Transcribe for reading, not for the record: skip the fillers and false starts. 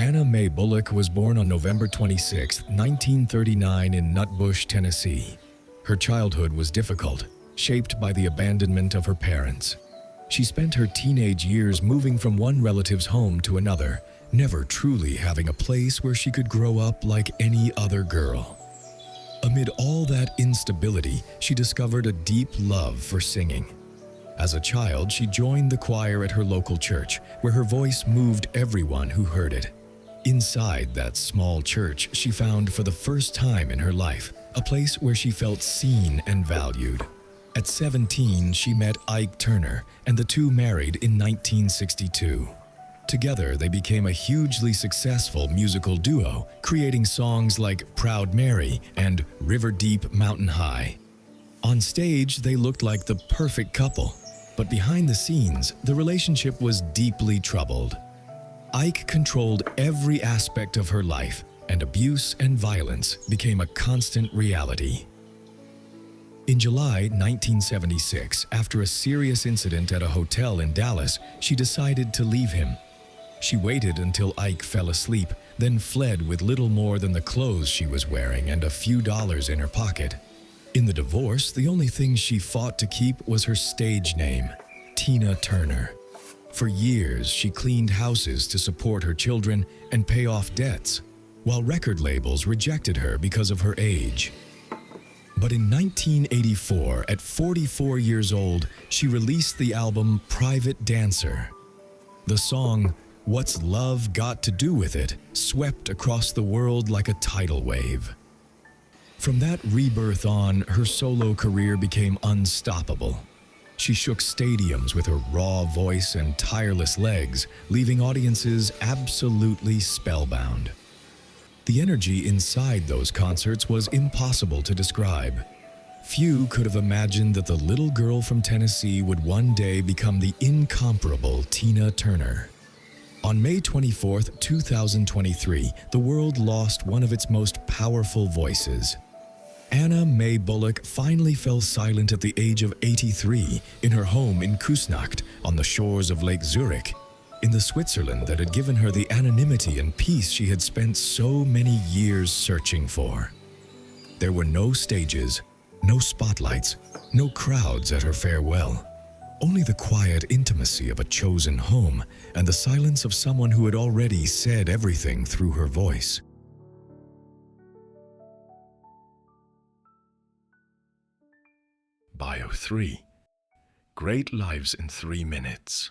Anna Mae Bullock was born on November 26, 1939 in Nutbush, Tennessee. Her childhood was difficult, shaped by the abandonment of her parents. She spent her teenage years moving from one relative's home to another, never truly having a place where she could grow up like any other girl. Amid all that instability, she discovered a deep love for singing. As a child, she joined the choir at her local church, where her voice moved everyone who heard it. Inside that small church, she found for the first time in her life a place where she felt seen and valued. At 17, she met Ike Turner, and the two married in 1962. Together, they became a hugely successful musical duo, creating songs like Proud Mary and River Deep, Mountain High. On stage, they looked like the perfect couple, but behind the scenes, the relationship was deeply troubled. Ike controlled every aspect of her life, and abuse and violence became a constant reality. In July 1976, after a serious incident at a hotel in Dallas, she decided to leave him. She waited until Ike fell asleep, then fled with little more than the clothes she was wearing and a few dollars in her pocket. In the divorce, the only thing she fought to keep was her stage name, Tina Turner. For years, she cleaned houses to support her children and pay off debts, while record labels rejected her because of her age. But in 1984, at 44 years old, she released the album Private Dancer. The song, What's Love Got to Do With It, swept across the world like a tidal wave. From that rebirth on, her solo career became unstoppable. She shook stadiums with her raw voice and tireless legs, leaving audiences absolutely spellbound. The energy inside those concerts was impossible to describe. Few could have imagined that the little girl from Tennessee would one day become the incomparable Tina Turner. On May 24, 2023, the world lost one of its most powerful voices. Anna Mae Bullock finally fell silent at the age of 83 in her home in Küsnacht on the shores of Lake Zurich, in the Switzerland that had given her the anonymity and peace she had spent so many years searching for. There were no stages, no spotlights, no crowds at her farewell. Only the quiet intimacy of a chosen home and the silence of someone who had already said everything through her voice. Bio 3. Great Lives in 3 Minutes.